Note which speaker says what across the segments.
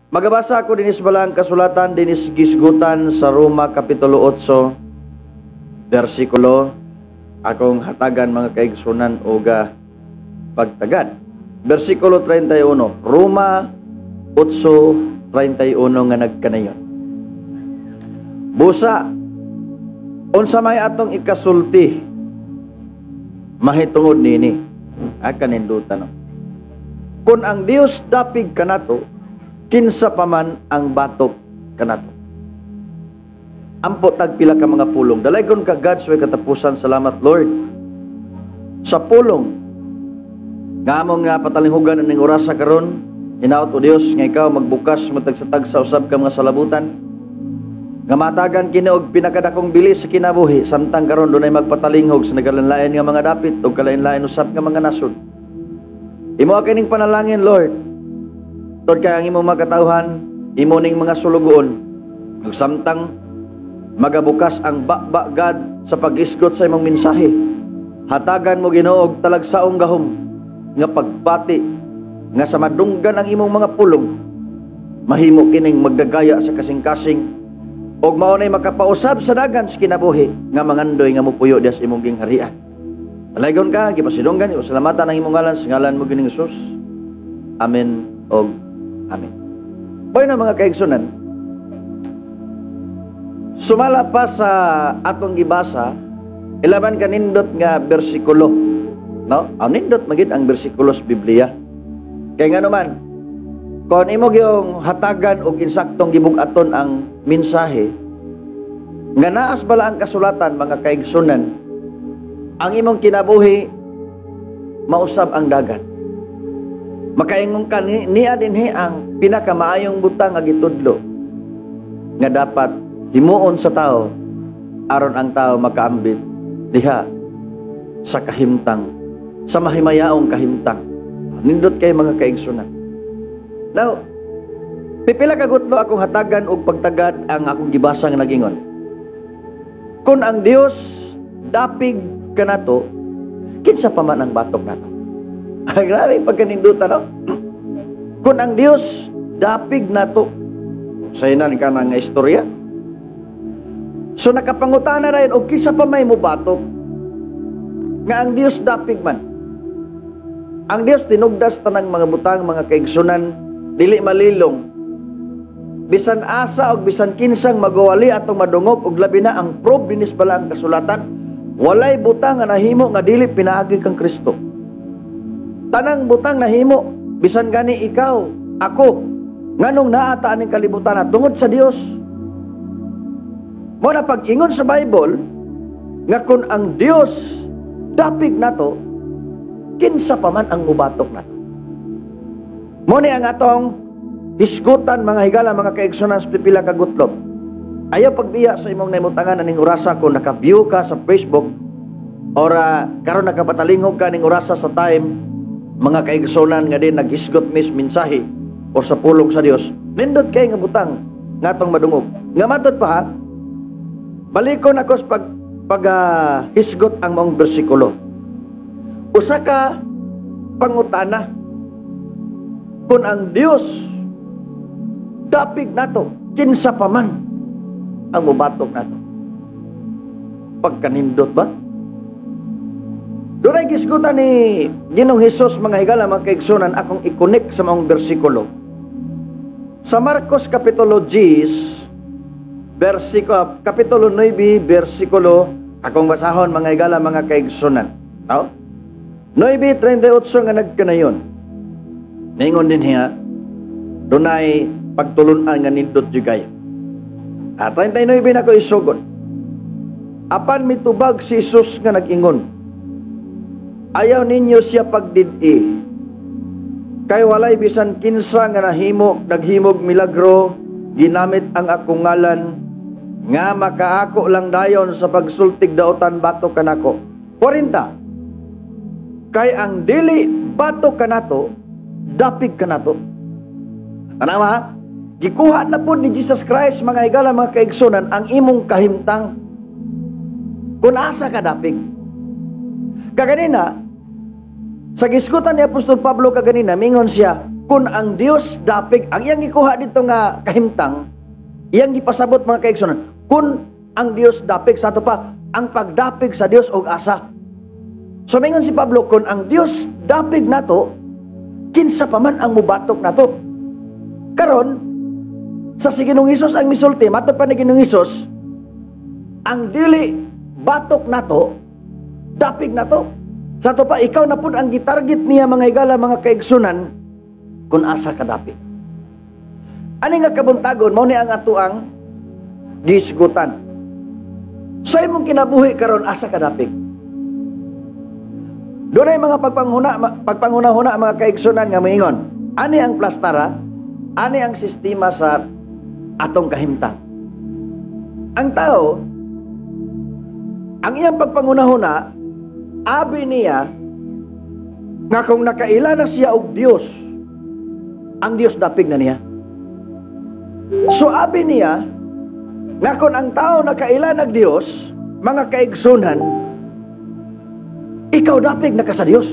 Speaker 1: Magabasa ako dinis balang kasulatan dinis gisgutan sa Roma Kapitulo 8, versikulo, akong hatagan mga kaigsunan o pagtagad. Versikulo 31, Roma 8:31 nga nagkanayon. Busa, unsa may atong ikasulti, mahitungod nini, kanindutan no. Kung ang Dios dapig kanato, kinsa pa man ang batok kanato. Ampo tagpila ka mga pulong. Dalaygon ka God's way katapusan. Salamat Lord. Sa pulong, nga among nga patalinghugan ning orasa karon, hinaot o Dios nga ikaw magbukas matag-satag sa usab ka mga salabutan. Nga matagan kini og pinakadakong bilis sa kinabuhi, samtang karon dunay magpatalinghog sa nagalanlain nga mga dapit o kalain-lain usab nga mga nasod. Imo kining panalangin Lord. Tod kay ang imong makatawhan, imo ning mga sulugoon, ug samtang magabukas ang bakbagad sa pag-isgot sa imong mensahe. Hatagan mo Ginoo og talagsaong gahom nga pagpati nga sa madunggan ang imong mga pulong, mahimo kining magdagaya sa kasing-kasing og mao nay makapausab sa dagan sa kinabuhi nga mangandoy nga mopuyo dias imong gingharian. Alaygon ka, gipasidunggan, salamatan ang imong ngalan sa ngalan mo gining Hesus. Amen og amen. Boy na mga kaigsunan, sumala pa sa atong gibasa, ilaban kanindot nga bersikulo, no? Ang nindot magid ang bersikulo sa Biblia. Kaya nga naman, kung imo gyung hatagan og insaktong gibug-aton ang mensahe, nga naas bala ang kasulatan mga kaigsunan, ang imong kinabuhi mausab ang dagat. Makaingon ka niya dinhi ang pinakamaayong butang nga gitudlo nga dapat himuon sa tao aron ang tao makaambit diha sa kahimtang, sa mahimayaong kahimtang. Nindot kay mga kaigsunan. Now, pipila ka gutlo akong hatagan og pagtagad ang akong gibasa nga nagingon. Kung ang Dios dapig kanato, kinsa pa man ang batok nato. Ang grabe pagkanindutan, no? Kung ang Dios dapig nato, saynan ka na nga istorya. So nakapangutana rin, o kinsa pa may mo batok? Nga ang Dios dapig man. Ang Dios tinugdas tanang mga butang, mga kaigsunan, dili malilong. Bisan asa o bisan kinsang magawali atong madungog, og labi na ang probe dinis bala ang kasulatan, walay butang nga nahimo nga dili pinaagi kang Kristo. Tanang butang nahimo, bisan gani ikaw, ako, nganong naata aning kalibutan na tungod sa Dios. Mo na pag-ingon sa Bible nga kung ang Dios dapig nato, kinsa pa man ang mubatok nato. Mo ni ang atong hisgutan mga higala, mga kaigsunan sa pipila ka gutlob. Ayaw pagbiya sa imong naimutangan aning orasa kung naka-view ka sa Facebook or karon nakapatalingog ka ning orasa sa time, mga kaigsunan nga din naghisgot mis mensahe o sa pulong sa Dios. Nindot kay nga butang ngatong madungog. Nga matod pa ha, balikon ako sa hisgot ang mong bersikulo. Usa ka pangutana, kung ang Dios dapig nato, kinsa pa man ang mubatok nato. Pagkanindot ba? Doon ay gisgutan ni Ginoong Hesus mga higala, mga kaigsunan, akong ikonik sa mga bersikulo. Sa Marcos Kapitulo 10, Kapitulo 9, bersikulo, akong basahon mga higala, mga kaigsunan. No? 9:38 nga nagkanayon. Ningon din hiya, doon ay pagtulunan nga nindot jugay. 39 na ko isugon. Apan mitubag si Jesus nga nag-ingon, ayaw ninyo siya pagdid-i, kay walay bisan kinsa nga naghimog milagro, ginamit ang akong ngalan, nga makaako lang dayon sa pagsultig daotan batok kanako. 40. Kay ang dili batok kanato, dapig kanato. Tanawa, gikuha na po ni Jesus Christ mga higala, mga kaigsunan, ang imong kahimtang kung asa ka dapig. Kaganina, sa gisgutan ni Apostol Pablo kaganina, mingon siya, kun ang Dios dapig, ang iyang gikuha dito nga kahimtang, iyang gipasabot mga kaigsunan, kun ang Dios dapig, sa ito pa, ang pagdapig sa Dios og asa. So mingon si Pablo, kun ang Dios dapig nato, kinsa pa man ang mubatok nato. Karon, sa si Ginoong Hesus ang misulti, matod pa ni Ginoong Hesus, ang dili batok nato, dapig nato. Sa ito pa, ikaw na po ang gitarget niya mga higala, mga kaigsunan, kung asa kadapig. Ani nga kabuntagon, mao ni ang atuang gisgutan. Sa imong kinabuhi karon asa kadapig. Doon ay mga pagpanghuna-huna mga kaigsunan nga moingon. Ani ang plastara, ani ang sistema sa atong kahimtang. Ang tao, ang iyang pagpanghuna-huna, abi niya nga kung nakaila na siya og Dios, ang Dios dapig na niya. So abi niya nga kung ang tao nakaila nag Dios, mga kaigsunan, ikaw dapig na ka sa Dios.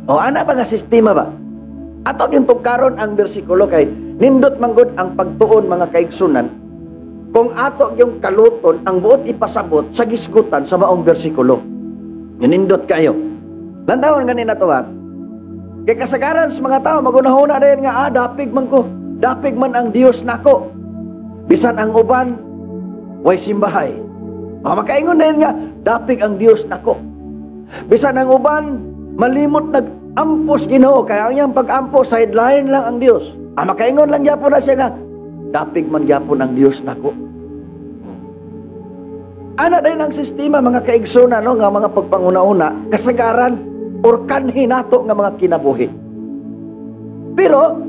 Speaker 1: O ana ba nga sistema ba? Ato yung tugkaron ang bersikulo kay nindot manggod ang pagtuon mga kaigsunan. Kung ato yung kaluton ang buot ipasabot sa gisgutan sa maong bersikulo. Nindot kayo. Landawon ganin na to ha. Kay kasagaran sa mga tao magunahuna dayon nga dapig man ko. Dapig man ang Dios nako. Bisan ang uban way simbahay. Makaingon dayon nga dapig ang Dios nako. Bisan ang uban malimot nag-ampos Ginoo kaya ang iyang pag-ampos sideline lang ang Dios. Makaingon lang gyapon na siya nga dapig man gyapon ang Dios nako. Ana dayon ang sistema mga kaigsunan no nga mga pagpanguna-una kasagaran or kanhi nato nga mga kinabuhi. Pero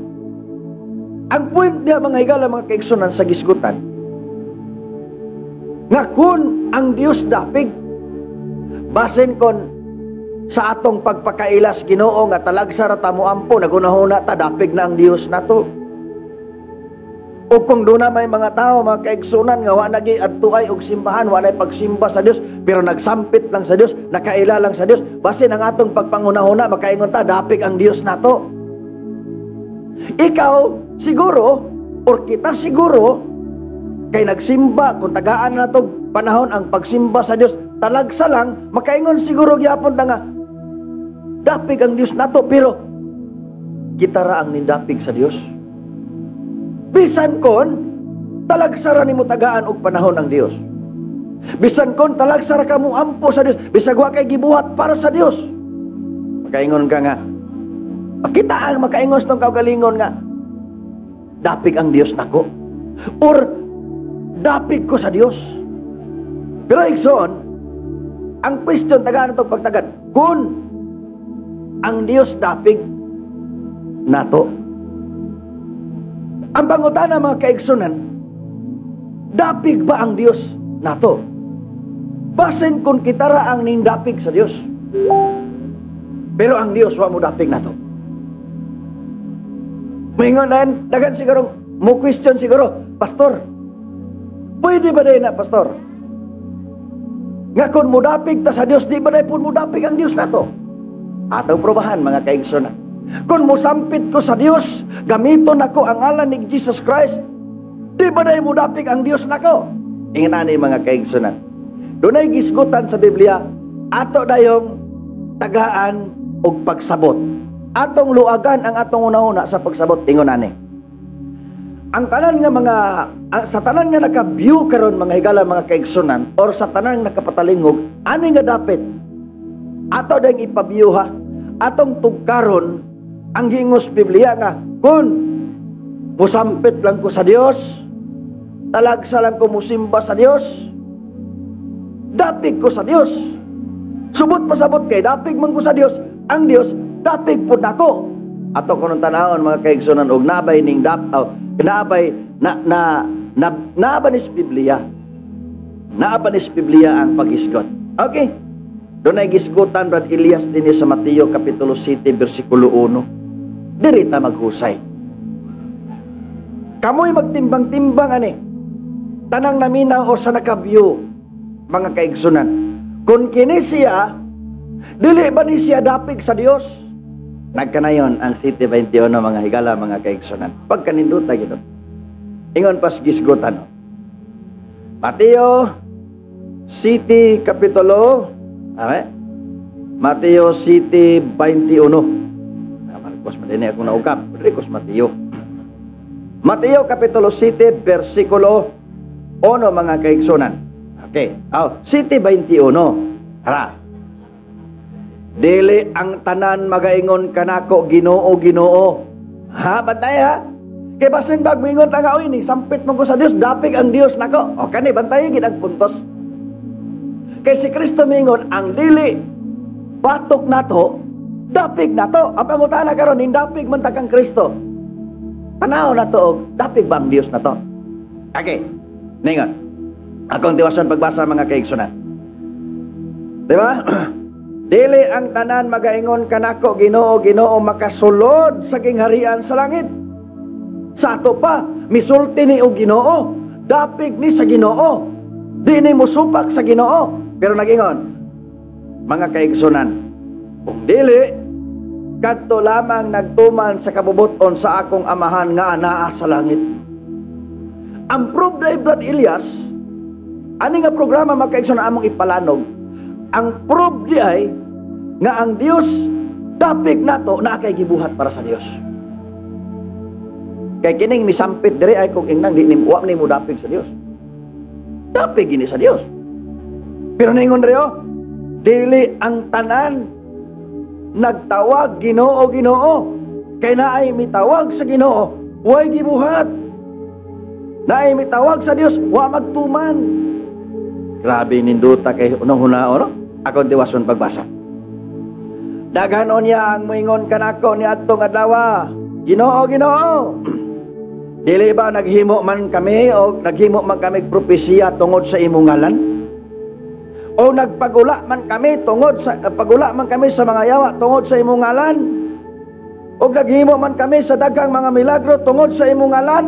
Speaker 1: ang point niya mga higala mga kaigsunan sa gisgutan nga kun ang Dios dapig basin kon sa atong pagpakailas Ginoo nga talagsa ra ta moampo nagunahuna ta dapig na ang Dios nato. O kung doon na may mga tao, mga kaigsunan nga wa nagi adtuay og simbahan, wa nay pagsimba sa Dios, pero nagsampit lang sa Dios, nakaila lang sa Dios, basin ang atong pagpanguna-una makaingon ta dapig ang Dios nato. Ikaw siguro or kita siguro kay nagsimba kung tagaan na to panahon ang pagsimba sa Dios, talagsa lang makaingon siguro gyapon ta nga dapig ang Dios nato, pero kita ra ang nindapig sa Dios. Bisan kon talagsara nimo tagaan og panahon ng Dios. Bisan kon talagsara ka mo ampo sa Dios, bisag wa kay gibuhat para sa Dios. Makaingon ka nga. Makitaan makaingon tong kaugalingon nga dapig ang Dios nako or dapig ko sa Dios. Pero igsoon, ang question tagaan itong pagtagad, kun ang Dios dapig nato. Ang pangutana mga kaigsunan, dapig ba ang Dios nato? Basin kung kita ra ang nindapig sa Dios. Pero ang Dios wa mo dapig nato. Mingon na dagan siguro, mo question siguro, Pastor, pwede ba din na, Pastor? Nga kung mo dapig ta sa Dios, di ba din po mo dapig ang Dios nato? Atong probahan mga kaigsunan. Kung musampit ko sa Dios, gamiton ako ang ngalan ni Jesus Christ, di ba na mo dapig ang Dios nako? Ingan ani mga kaigsunan. Dunay gisgutan sa Biblia, ato dayong tagaan og pagsabot. Atong luagan ang atong una-una sa pagsabot, ingon ani. Ang tanan nga sa tanan nga naka-view karon mga higala mga kaigsunan or sa tanan nakapatalingog, ani nga dapat ato dayong ipabiyuh ha. Atong tugkaron ang hingos Biblia nga kun musampit lang ko sa Dios, talagsa lang ko musimba sa Dios, dapig ko sa Dios. Subot pasabot kay dapig man ko sa Dios, ang Dios dapig pud nako. Ato kuno tanawon mga kaigsunan og nabay ning nabay nabanis Biblia. Nabanis Biblia ang paghisgot. Okay. Doon ay gisgutan Brad Elias din sa Mateo Kapitulo 7 versikulo 1. Dirita maghusay. Kamoy magtimbang-timbang ani. Tanang naminaw o sa nakabyo mga kaigsunan. Kung kini siya, dili ba ni siya dapig sa Dios? Nagkanayon ang City 21 mga higala, mga kaigsunan. Pagkaninduta gito. Ingon pas gisgutan. Mateo City Kapitulo, Mateo City 21. Marcos madini ako naugap. Marcos Mateo. Mateo Kapitulo 7 versikulo 1 mga kaigsunan. Okay. City 21. Tara. Dili ang tanan magaingon kanako Ginoo Ginoo. Bantay ha. Kay basin bag mingon nga ni sampit mo ko sa Dios, dapig ang Dios nako. O kani bantay gid ang puntos. Kay si Kristo mingon ang dili batok nato, dapig nato. Ang pangutana karon hindapig man ta kang Kristo. Panaw nato og dapig ba ang Dios nato? Okay. Ningon. Akong tiwason pagbasa mga kaigsunan. Di ba? Dili ang tanan magaingon kanako Ginoo Ginoo makasulod sa gingharian sa langit. Sa ato pa misulti ni og Ginoo, dapig ni sa Ginoo. Di ni musupak sa Ginoo. Pero nagingon, mga kaigsunan, kung dili kadto lamang nagtuman sa kabubuton sa akong amahan nga anaa sa langit. Ang proof day Brad Elias, ani nga programa mga kaigsunan among ipalanog. Ang proof di ay nga ang Dios dapig nato na kay gibuhat para sa Dios. Kay kining misampit diri ay kung ingnang di wa ni mo dapig sa Dios. Dapig gini sa Dios. Pero ningon riyo, dili ang tanan nagtawag Ginoo Ginoo. Kay naay mitawag sa Ginoo, way gibuhat. Naay mitawag sa Dios, wa magtuman. Grabe ninduta kay unang-una no? Ako tiwason pagbasa. Daghanon niya ang moingon kanako ni adtong adlaw. Ginoo Ginoo. Dili ba naghimo man kami o naghimo man kami propesiya tungod sa imong ngalan? O nagpagula man kami pagula man kami sa mga yawa tungod sa imong ngalan? O naghimo man kami sa daghang mga milagro tungod sa imong ngalan?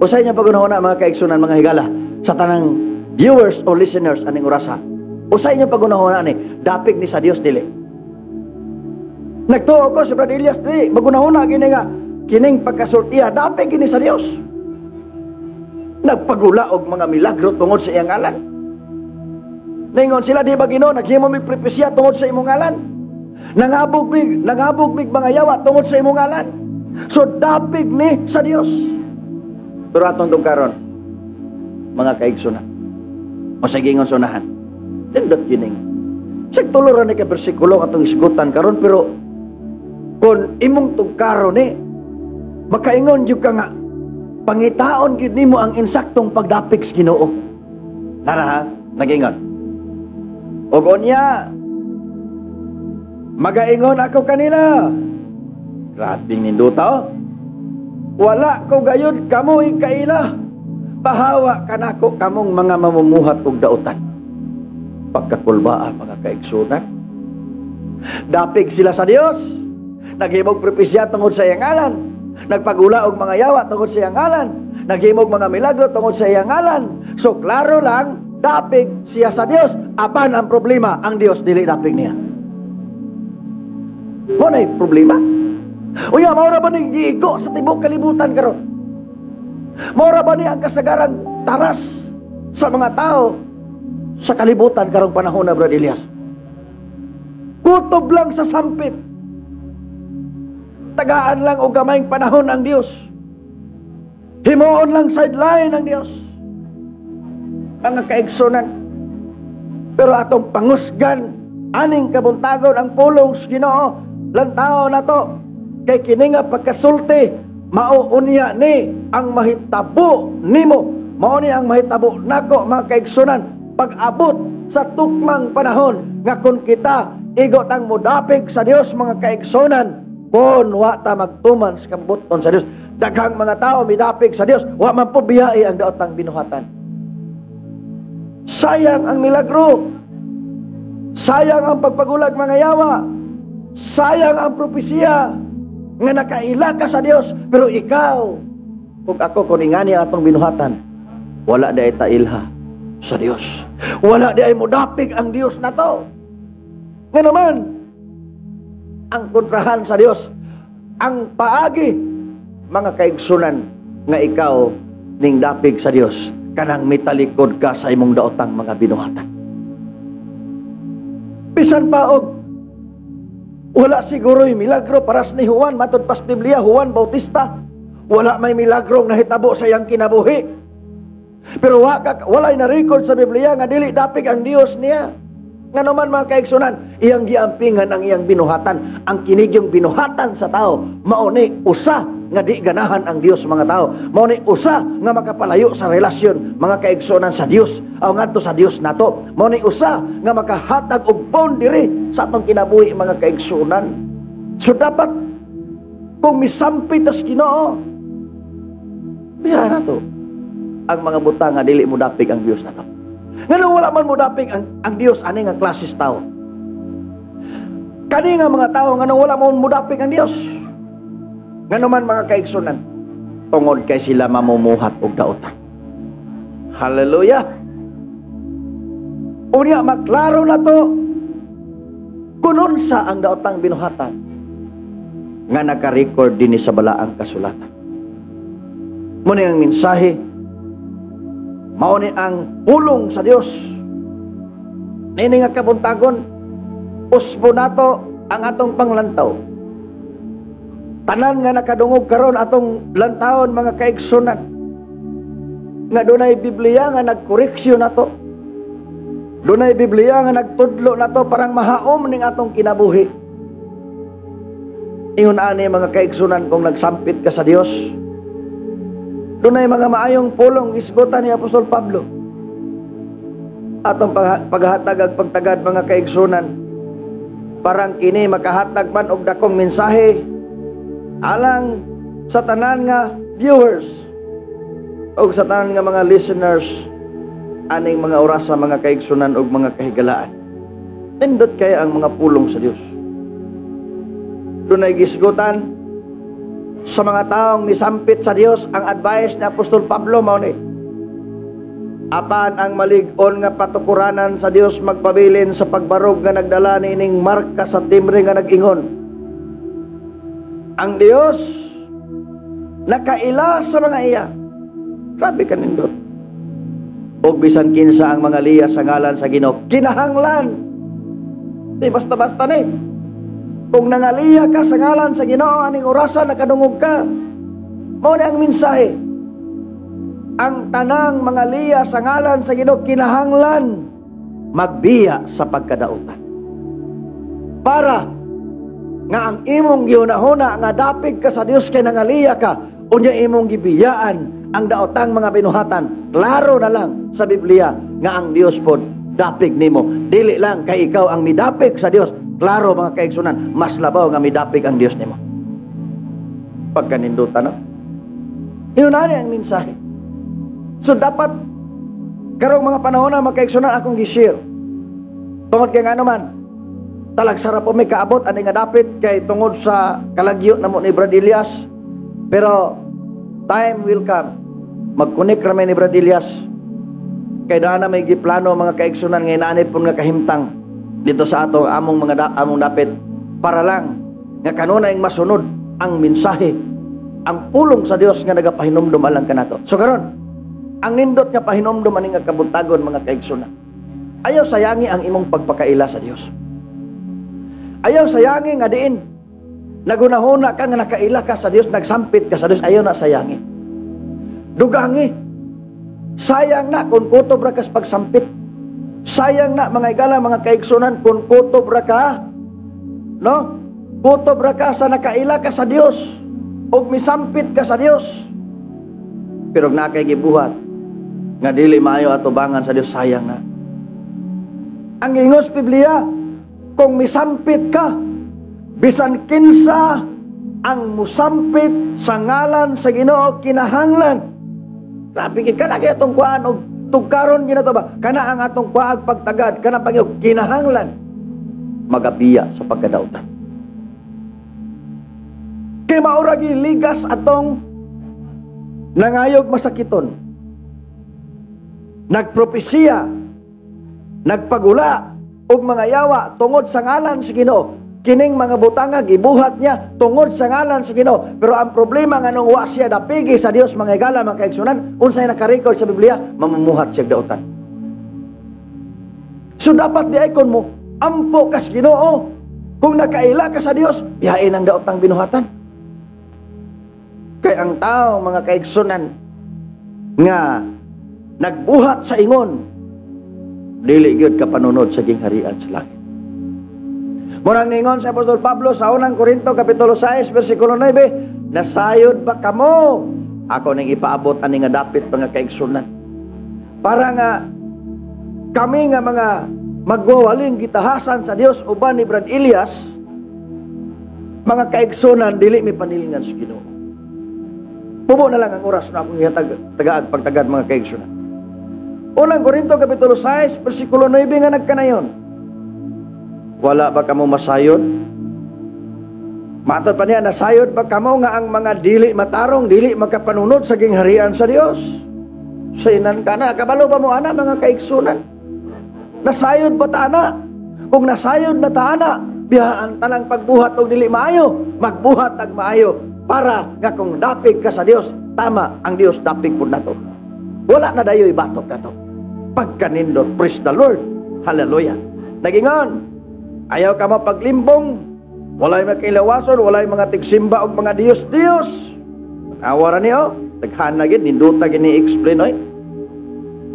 Speaker 1: Usay niya pagunahuna mga kaigsunan mga higala sa tanang viewers o listeners aning orasa. Usay niya pagunahuna ni dapig ni sa Dios dili. Nagtuo ko si Brad Elias dili pagunahuna gini nga kining pagkasultiya dapig gini sa Dios. Nagpagula og mga milagro tungod sa iyang ngalan. Ningon sila di ba Ginoo naghimo mi propesya tungod sa imong ngalan? Nangabog mig mga yawa tungod sa imong ngalan. So dapig ni sa Dios. Pero atong karon mga kaigsunan. O sige ingon sunahan. Tindot gining. Sig tuloran ni ka bersikulo atong isgutan karon pero kung imong tugkaron ni makaingon jud ka nga pangitaon gid nimo ang insaktong pagdapig sa Ginoo. Tara ha, nagingon. Og unya magaingon ako kanila. Grabing ninduta. Wala ko gayud kamo ikaila. Pahawa kanako kamong mga mamumuhat og dautan. Pagkakulbaan mga kaigsunan. Dapig sila sa Dios. Naghimog propesya tungod sa iyang ngalan. Nagpagula og mga yawa tungod sa iyang ngalan. Naghimog mga milagro tungod sa iyang ngalan. So klaro lang, dapig siya sa Dios. Apan ang problema, ang Dios dili dapig niya. Mo na problema. Uya, maura ba ni giigo sa tibok kalibutan karon? Maura ba ni ang kasagaran taras sa mga tao sa kalibutan karong panahon na Brad Elias? Kutob lang sa sampit. Tagaan lang o gamayng panahon ang Dios. Himuon lang sideline ang Dios. Ang kaigsunan. Pero atong pangusgan aning kabuntagon ang pulong sa Ginoo lang tao na to. Kay kini nga pagkasulti mao unya ni ang mahitabo nimo, mao ni ang mahitabo nako mga kaigsunan pag-abot sa tukmang panahon nga kun kita igot ang modapig sa Dios mga kaigsunan kun wa ta magtuman sa kabuton sa Dios. Daghang mga tao midapig sa Dios wa man pud biyai ang daotang binuhatan. Sayang ang milagro, sayang ang pagpagulag mga yawa, sayang ang propesya nga nakaila ka sa Dios, pero ikaw ug ako kuningani atong binuhatan wala di ay tailha sa Dios, wala di ay modapig ang Dios nato. Nga naman ang kontrahan sa Dios. Ang paagi, mga kaigsunan, nga ikaw ning dapig sa Dios, kanang mitalikod ka sa imong daotang mga binuhatan. Bisan pa og wala siguro'y milagro paras ni Juan, matod pas Biblia, Juan Bautista, wala may milagrong nahitabo sa iyang kinabuhi. Pero walay na record sa Biblia nga dili dapig ang Dios niya. Nga naman mga kaigsunan, iyang giampingan ang iyang binuhatan. Ang kinigyong binuhatan sa tao, mauni usa nga di ganahan ang Dios mga tao. Mauni usa nga makapalayo sa relasyon mga kaigsunan sa Dios o ngadto sa Dios nato. Mauni usa nga makahatag og boundary sa atong kinabuhi mga kaigsunan. So dapat kung misampit as Ginoo, biya na to ang mga butang nga dili mo dapig ang Dios nato. Ngano wala man mo dapig ang Dios ani nga klases tao. Kani nga mga tao ngano wala mo dapig ang Dios. Ngano man mga kaigsunan, tungod kay sila mamumuhat og daotan. Hallelujah. Unya maklaro na to kun unsa ang daotang binuhatan nga naka-record dinhi sa balaang kasulatan. Muna ang mensahe, mao ni ang pulong sa Dios. Nini nga kabuntagon, usbo nato ang atong panglantaw. Tanan nga nakadungog karon atong lantawon mga kaigsunan. Nga dunay Biblia nga nagkoreksyon nato. Dunay Biblia nga nagtudlo nato parang mahaom ning atong kinabuhi. Ingon ani mga kaigsunan kung nagsampit ka sa Dios. Dunay mga maayong pulong isgutan ni Apostol Pablo. Atong paghatag ag pagtagad mga kaigsunan, parang kini makahatag man og dakong mensahe alang sa tanan nga viewers o sa tanan nga mga listeners aning mga orasa mga kaigsunan og mga kahigalaan. Tindot kaya ang mga pulong sa Dios. Dunay gisgutan sa mga taong misampit sa Dios. Ang advice ni Apostol Pablo mao ni, apan ang malig-on nga patukuranan sa Dios magpabilin sa pagbarog nga nagdala nining marka sa timbre nga nag-ingon, ang Dios nakaila sa mga iya. Grabe ka nindot. O bisan kinsa ang mga liya sa ngalan sa Ginoo, kinahanglan. Di basta-basta ni. Kung nangaliya ka sa ngalan sa Ginoo, aning orasan nakadungog ka, mao ni ang mensahe. Ang tanang mga liya sa ngalan sa Ginoo, kinahanglan magbiya sa pagkadautan. Para nga ang imong gihunahuna nga dapig ka sa Dios kay nangaliya ka, unya imong gibiyaan ang daotang mga binuhatan. Klaro na lang sa Biblia nga ang Dios pod dapig nimo. Dili lang kay ikaw ang midapig sa Dios. Klaro mga kaigsunan, mas labaw nga midapig ang Dios nimo. Pagkanindutan, no? Iyon na ang mensahe. So dapat karong mga panahon na mga kaigsunan akong gi-share. Tungod kay nga naman talagsara po may kaabot ani nga dapit kay tungod sa kalagyo namo ni Brad Elias. Pero time will come. Mag-connect rami ni Brad Elias. Kay na may giplano mga kaigsunan nga inaanid po nga kahimtang dito sa ato among among dapit para lang nga kanunay masunod ang mensahe, ang pulong sa Dios nga nagapahinomdom alang kanato. So karon, ang nindot nga pahinomdom ani nga kabuntagon mga kaigsunan. Ayaw sayangi ang imong pagpakaila sa Dios. Ayaw sayangi nga diin nagunahuna ka nga nakaila ka sa Dios, nagsampit ka sa Dios. Ayaw na sayangi. Dugangi. Sayang na kung kutob ra ka sa pagsampit. Sayang na mga igala mga kaigsunan kung kutob ra ka, no? Kutob ra ka sa nakaila ka sa Dios og misampit ka sa Dios. Pero nakay gibuhat nga dili maayo atubangan sa Dios, sayang na. Ang ingos Biblia, kung misampit ka, bisan kinsa ang musampit sa ngalan sa Ginoo, kinahanglan. Grabe gid kana kay atong kuan og tugkaron ginato ba? Kana ang atong kuag pagtagad, kana Panginoon kinahanglan magabiya sa pagkadautan. Kay maura gi ligas atong nangayog masakiton. Nagpropesiya, nagpagula og mga yawa tungod sa ngalan sa Ginoo. kining mga butanga gibuhat niya tungod sa ngalan sa Ginoo. Pero ang problema nga nung wa siya dapigi sa Dios mga higala mga kaigsunan, unsay naka-record sa Biblia, mamumuhat siya dautan. So dapat diaykon mo, ampo kas Ginoo. Kung nakaila ka sa Dios, biyain ang daotang binuhatan. Kay ang tao mga kaigsunan nga nagbuhat sa ingon, dili gyud ka panunod sa gingharian sa langit. Murang ningon sa Apostol Pablo sa unang Korinto kapitulo 6 bersikulo 9, nasayod ba kamo? Ako nang ipaabot ani nga dapit mga kaigsunan. Para nga kami nga mga magwawaling gitahasan sa Dios uban ni Brad Elias, mga kaigsunan dili mi panilingan sa Ginoo. Pubo na lang ang oras na akong ihatag pagtagad mga kaigsunan. Unang Korinto kapitulo 6 bersikulo 9 nga nagkanayon. Wala ba kamo masayod? Matod pa niya, nasayod ba kamo nga ang mga dili matarong, dili makapanunod sa gingharian sa Dios? Sainan ka na, kabalo ba mo ana mga kaigsunan? Nasayod ba ta ana? Kung nasayod na ta ana, biyaan tanang pagbuhat og dili maayo, magbuhat ag maayo para nga kung dapig ka sa Dios, tama ang Dios dapig pud nato. Wala na dayoy batok nato. Pagkanindot, praise the Lord. Hallelujah. Nagingon, ayaw ka mapaglimbong, walay makilawason, walay mga tigsimba o mga Diyos-Diyos. Awara niyo, taghan na gid, ninduta gid ni-explain, oy.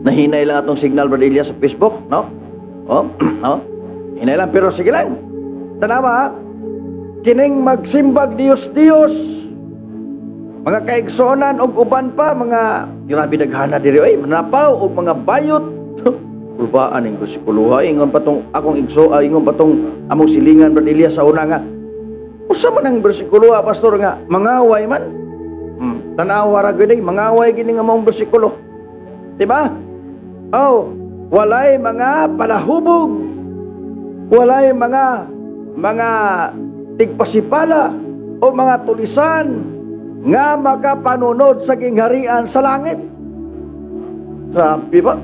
Speaker 1: Nahinay lang atong signal, Brad Elias, sa Facebook, no? Oh, no? Hinay lang, pero sige lang. Tanawa, kining magsimbag Diyos-Diyos, mga kaigsonan o uban pa, mga grabe daghana diri, oy, manapaw o mga bayot, kulbaan ng bersikulo. Ingon patong akong igso, ingon patong among silingan Brad Elias sa una nga. Usa man ang bersikulo pastor nga mangaway man. Tanawa ra gid mangaway gini nga mong bersikulo. Diba? Oh, walay mga palahubog. Walay mga tigpasipala o mga tulisan nga makapanunod sa gingharian sa langit. Grabe ba?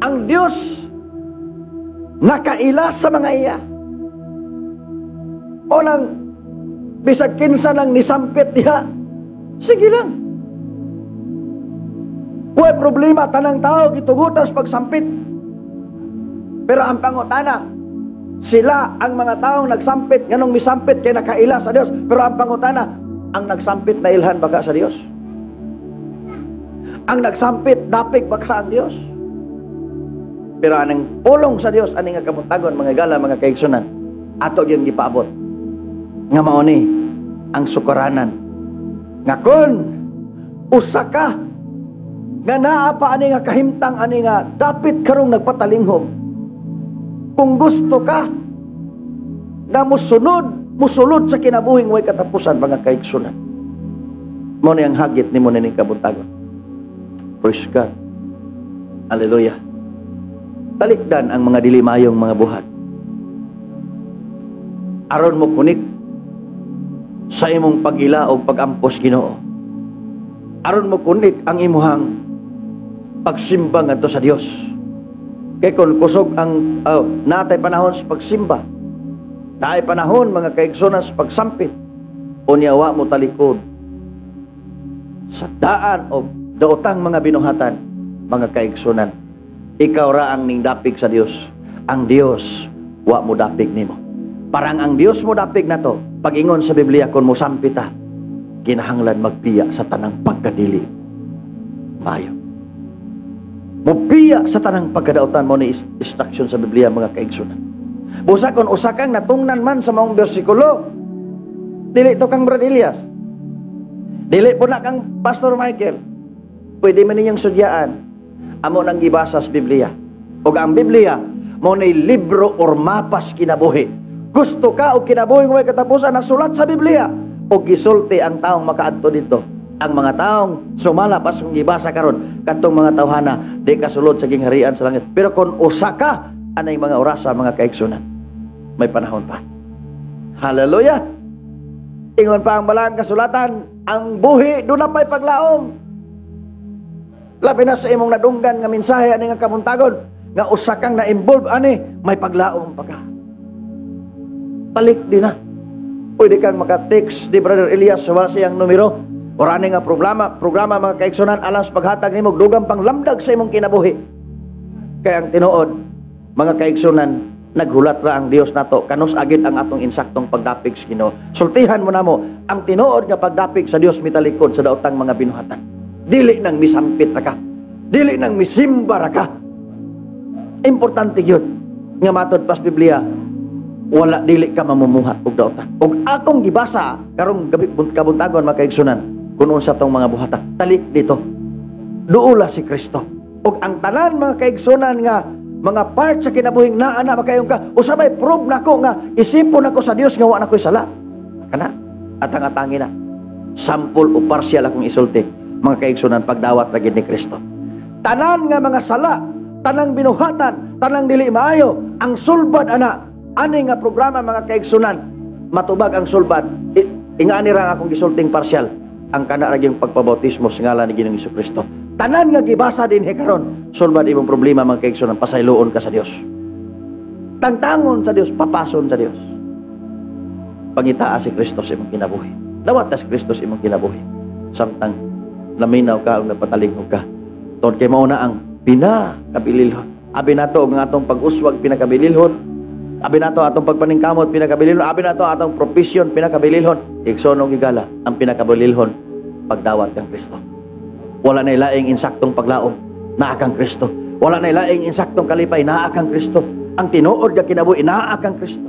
Speaker 1: Ang Diyos nakaila sa mga iya. O nang bisag kinsa nang nisampit diha, sige lang. Huwag problema, tanang tao gitugutas pagsampit. Pero ang pangutana, sila ang mga taong nagsampit, nganong misampit kay nakaila sa Dios. Pero ang pangutana, ang nagsampit na ilhan baka sa Dios? Ang nagsampit, dapig baka ang Dios? Pero anang pulong sa Dios, aning nga kabutagon, mga gala, mga kaigsunan, ato yung gipaabot. Nga mauni, ang sukaranan. Nga kun, usa ka, nga naa pa ani nga kahimtang, ani nga dapit karong nagpatalinghog. Kung gusto ka, na musulod sa kinabuhing way katapusan, mga kaigsunan. Mo ni ang hagit ni mo ning kabutagon. Praise God. Hallelujah. Talikdan ang mga dilimayong mga buhat. Aron mo kunik sa imong pag-ila o pag-ampos Ginoo. Aron mo kunik ang imuhang pagsimba ngadto sa Dios. Kay kun kusog ang natay panahon sa pagsimba, naay panahon mga kaigsunan sa pagsampit, unyawa mo talikod sa daan o daotang mga binuhatan, mga kaigsunan. Ikaw ra ang ning dapig sa Dios. Ang Dios wa mo dapig nimo. Parang ang Dios mo dapig nato. Pag-ingon sa Biblia kun mo sampita, kinahanglan magpiya sa tanang pagkadili. Mayo. Mupiya sa tanang pagkadautan mo ni instruction sa Biblia, mga kaigsunan. Busa kun usa kang natungnan man sa maong bersikulo, dili to kang Brad Elias. Dili po na kang Pastor Michael. Pwede man ninyong sudyaan. Amo nang gibasa sa Biblia. O ang Biblia, mo na libro or mapas kinabuhi. Gusto ka o kinabuhi ng may katapusan na sulat sa Biblia. O gisulti ang taong makaadto dito. Ang mga taong sumalapas kung gibasa karon, katong mga tawhana, di kasulod sa gingharian sa langit. Pero kung usa ka, anay mga orasa, mga kaigsunan, may panahon pa. Hallelujah! Ingon pa ang balang kasulatan, ang buhi, doon na pa'y paglaom. Labi na sa imong nadunggan nga mensahe ani nga kamuntagon nga usa kang na-involve ani may paglaom pa ka. talik din na. Pwede kang maka-text di Brother Elias sa wala siyang numero. O rani nga programa mga kaigsunan alang sa paghatag nimo dugang panglamdag sa imong kinabuhi. Kaya ang tinuod, mga kaigsunan, naghulat ra ang Dios nato kanus agit ang atong insaktong pagdapig sa Ginoo. Sultihan mo namo ang tinuod nga pagdapig sa Dios mitalikod sa daotang mga binuhatan. Dili nang misampit ra ka. Dili nang misimba ra ka. Importante gyud nga matod pas Biblia, wala dili ka mamumuhat og daotan. Og akong gibasa karong gabi kabuntagon mga kaigsunan, kun unsa tong mga buhatan. Talik dito. Duula si Kristo. Og ang tanan mga kaigsunan nga mga part sa kinabuhing naa na makayong ka, usabay prove nako nga isipon ako sa Dios nga wa nakoy sala. Kana atang-atangi na. Sample o partial akong isulti mga kaigsunan pagdawat ra gid ni Kristo. Tanan nga mga sala, tanang binuhatan, tanang dili maayo, ang sulbad ana. Ani nga programa mga kaigsunan, matubag ang sulbad. Ingani ra akong gisulting partial. Ang kana ra gyung pagpabautismo sa ngalan ni Ginoong Jesucristo. Tanan nga gibasa din karon, sulbad imong problema mga kaigsunan, pasayloon ka sa Dios. Tangtangon sa Dios, papason sa Dios. Pangitaa si Kristo sa imong kinabuhi. Dawat si Kristo sa imong kinabuhi. Samtang laminaw ka o napatalingog ka. Tod kay mao na ang pinakabililhon. Abi nato ang atong pag-uswag pinakabililhon. Abi nato atong pagpaningkamot pinakabililhon. Abi nato atong profession pinakabililhon. Igsoon gigala ang pinakabililhon pagdawat kang Kristo. Wala na ilaing insaktong paglaom, naa kang Kristo. Wala na ilaing insaktong kalipay, naa kang Kristo. Ang tinuod nga kinabuhi, naa kang Kristo.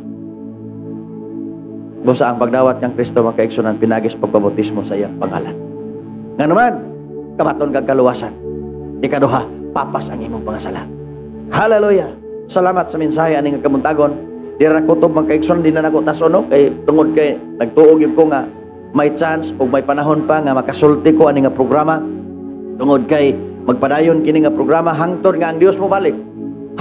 Speaker 1: Busa ang pagdawat kang Kristo mga kaigsunan, pinagis pagpabautismo sa iyang pangalan. Nga naman, kamaton kag kaluwasan. Ikaduha, papas ang imong pangasala. Hallelujah! Salamat sa mensahe ani nga kamuntagon. Di ra kutob mga kaigsunan, di na nako tasono kay tungod kay nagtuog ko nga may chance o may panahon pa nga makasulti ko ani nga programa. Tungod kay magpadayon kini nga programa hangtod nga ang Dios mo balik.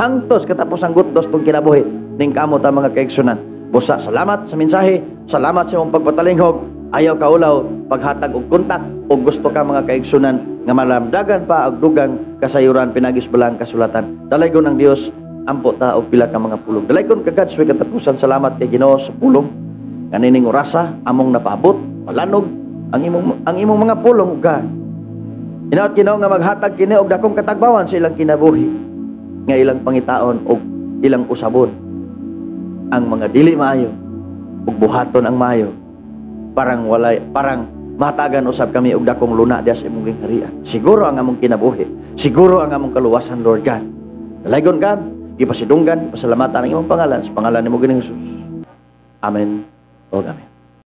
Speaker 1: Hangtos katapos ang gutdos tong kinabuhi ning kamot ang mga kaigsunan. Busa salamat sa mensahe, salamat sa imong pagpatalinghog. Ayaw kaulaw paghatag og kontak o gusto ka mga kaigsunan nga malamdagan pa og dugang kasayuran pinagis balang kasulatan. Dalaygon ang Dios ampo ta og pila ka mga pulong. Dalaygon kagad sa katapusan salamat kay Ginoo sa pulong. Kanining orasa among napaabot, palanog ang imong mga pulong ka. Inaot Ginoo nga maghatag kini og dakong katagbawan sa ilang kinabuhi nga ilang pangitaon og ilang usabon ang mga dili maayo ug buhaton ang maayo parang matagan usab kami og dakong luna diha sa imong gingharian. Siguro ang among kinabuhi, siguro ang among kaluwasan Lord God. Dalaygon ka, ipasidunggan, pasalamatan ang imong pangalan sa pangalan ni mo Ginoong Hesus. Amen. O amen.